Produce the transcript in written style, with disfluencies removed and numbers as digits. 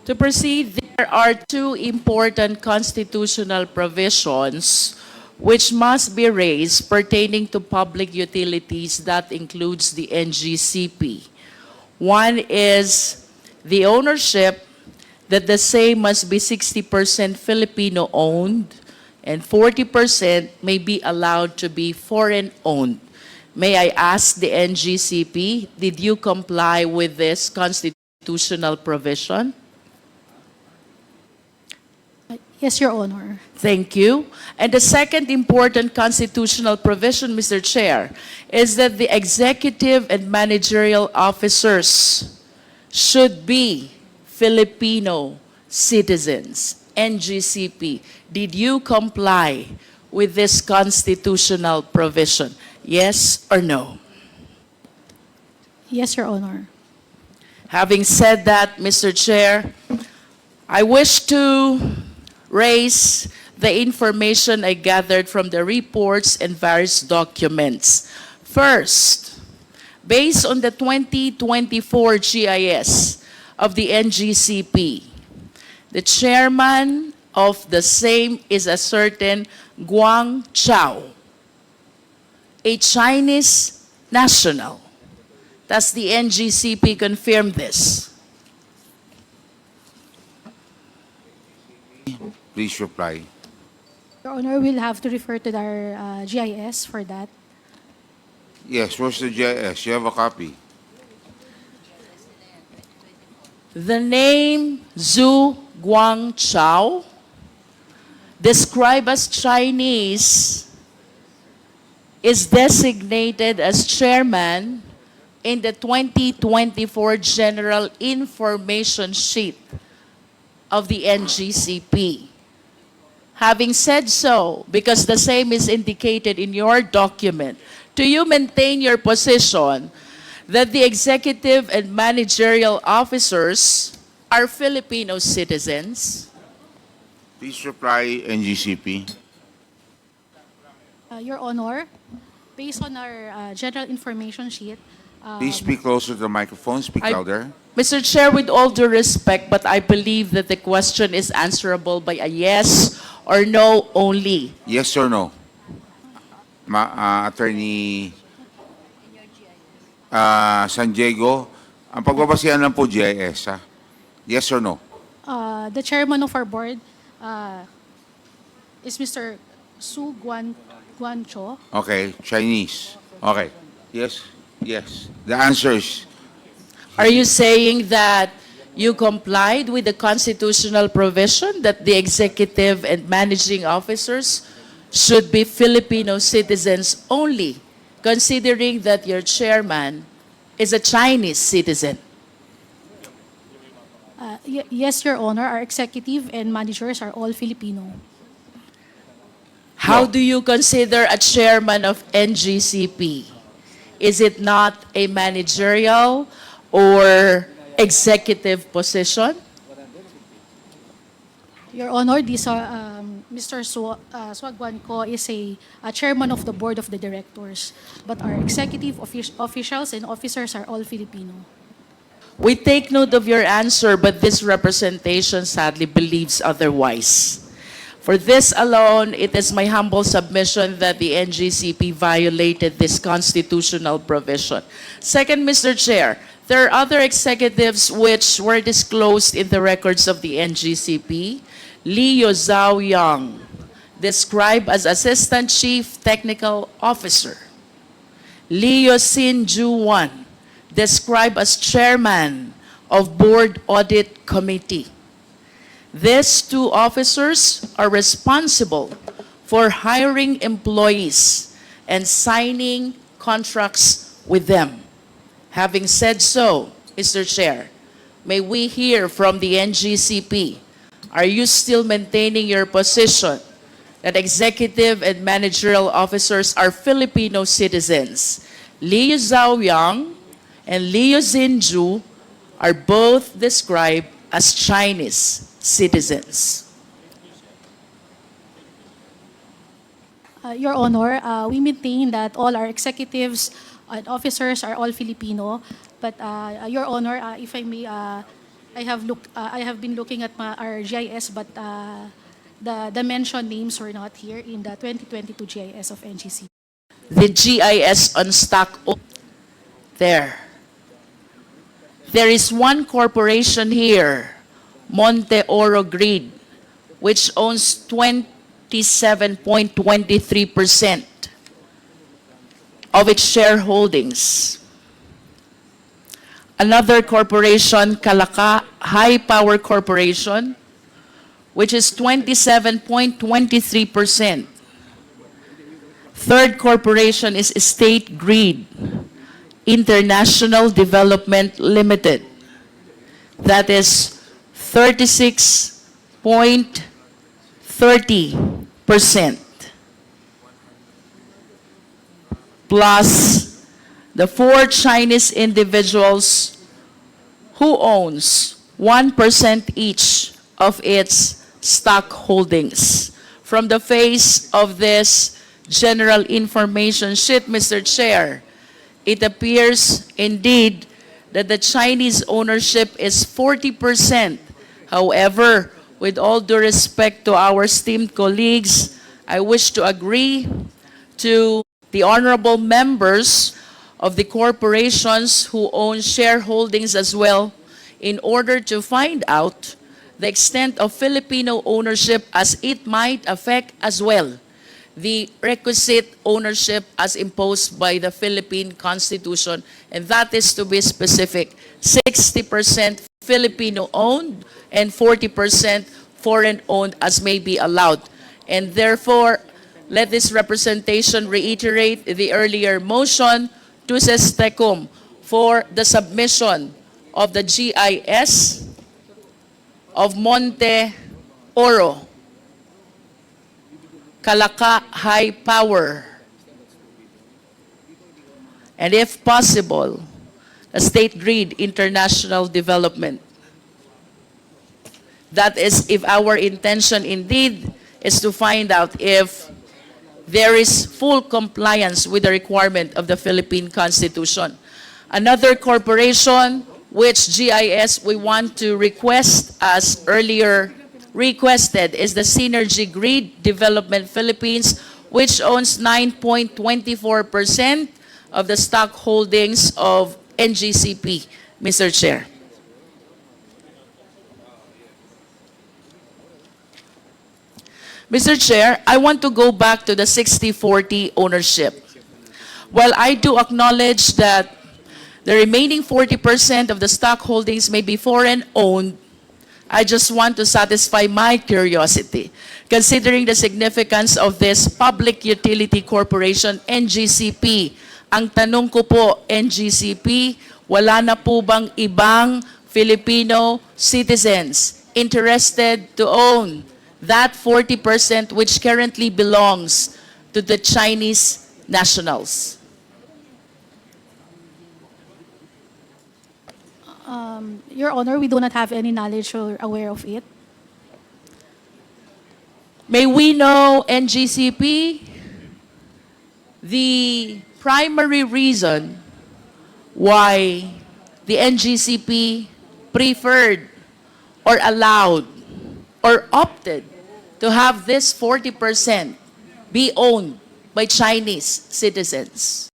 To proceed, there are two important constitutional provisions which must be raised pertaining to public utilities. That includes the NGCP. One is the ownership, that the same must be 60% Filipino-owned and 40% may be allowed to be foreign-owned. May I ask the NGCP, did you comply with this constitutional provision? Yes, Your Honor. Thank you. And the second important constitutional provision, Mr. Chair, is that the executive and managerial officers should be Filipino citizens. NGCP, did you comply with this constitutional provision? Yes or no? Yes, Your Honor. Having said that, Mr. Chair, I wish to raise the information I gathered from the reports and various documents. First, based on the 2024 GIS of the NGCP, the chairman of the same is a certain Guang Chao, a Chinese national. Does the NGCP confirm this? Please reply. Your Honor, we'll have to refer to our GIS for that. Yes, where's the GIS? You have a copy. The name Zhu Guangchao, described as Chinese, is designated as chairman in the 2024 General Information Sheet of the NGCP. Having said so, because the same is indicated in your document, do you maintain your position that the executive and managerial officers are Filipino citizens? Please reply, NGCP. Your Honor, based on our general information sheet, Please speak closer to the microphone. Speak louder. Mr. Chair, with all due respect, but I believe that the question is answerable by a yes or no only. Yes or no? Attorney San Diego, ang pagbabasihan lang po GIS, ha? Yes or no? the chairman of our board is Mr. Su Guancho. Okay, Chinese. Okay. Yes, yes. The answer is Are you saying that you complied with the constitutional provision that the executive and managing officers should be Filipino citizens only, considering that your chairman is a Chinese citizen? Yes, Your Honor, our executive and managers are all Filipino. How do you consider a chairman of NGCP? Is it not a managerial or executive position? Your Honor, this Mr. Suagwanco is a chairman of the board of the directors, but our executive officials and officers are all Filipino. We take note of your answer, but this representation sadly believes otherwise. For this alone, it is my humble submission that the NGCP violated this constitutional provision. Second, Mr. Chair, there are other executives which were disclosed in the records of the NGCP. Leo Zhao Yang, described as Assistant Chief Technical Officer. Leo Sin Ju Wan, described as Chairman of Board Audit Committee. These two officers are responsible for hiring employees and signing contracts with them. Having said so, Mr. Chair, may we hear from the NGCP, are you still maintaining your position that executive and managerial officers are Filipino citizens? Liu Zhaoyang and Liu Xinju are both described as Chinese citizens. Your Honor, we maintain that all our executives and officers are all Filipino, but Your Honor, if I may I have been looking at our GIS, but the mentioned names were not here in the 2022 GIS of NGC. The GIS on stock there. There is one corporation here, Monte Oro Grid, which owns 27.23% of its shareholdings. Another corporation, Kalaka High Power Corporation, which is 27.23%. Third corporation is State Grid International Development Limited. That is 36.30%. Plus the four Chinese individuals who owns 1% each of its stock holdings. From the face of this general information sheet, Mr. Chair, it appears indeed that the Chinese ownership is 40%. However, with all due respect to our esteemed colleagues, I wish to agree to the honorable members of the corporations who own shareholdings as well in order to find out the extent of Filipino ownership as it might affect as well the requisite ownership as imposed by the Philippine Constitution, and that is to be specific, 60% Filipino-owned and 40% foreign-owned as may be allowed. And therefore, let this representation reiterate the earlier motion to Sestecum for the submission of the GIS of Monte Oro, Kalaka High Power, and if possible, the State Grid International Development. That is if our intention indeed is to find out if there is full compliance with the requirement of the Philippine Constitution. Another corporation which GIS we want to request as earlier requested is the Synergy Grid Development Philippines, which owns 9.24% of the stock holdings of NGCP, Mr. Chair. Mr. Chair, I want to go back to the 60-40 ownership. While I do acknowledge that the remaining 40% of the stock holdings may be foreign-owned, I just want to satisfy my curiosity. Considering the significance of this public utility corporation, NGCP, ang tanong ko po, NGCP, wala na po bang ibang Filipino citizens interested to own that 40% which currently belongs to the Chinese nationals? Your Honor, we do not have any knowledge or aware of it. May we know, NGCP, the primary reason why the NGCP preferred or allowed or opted to have this 40% be owned by Chinese citizens?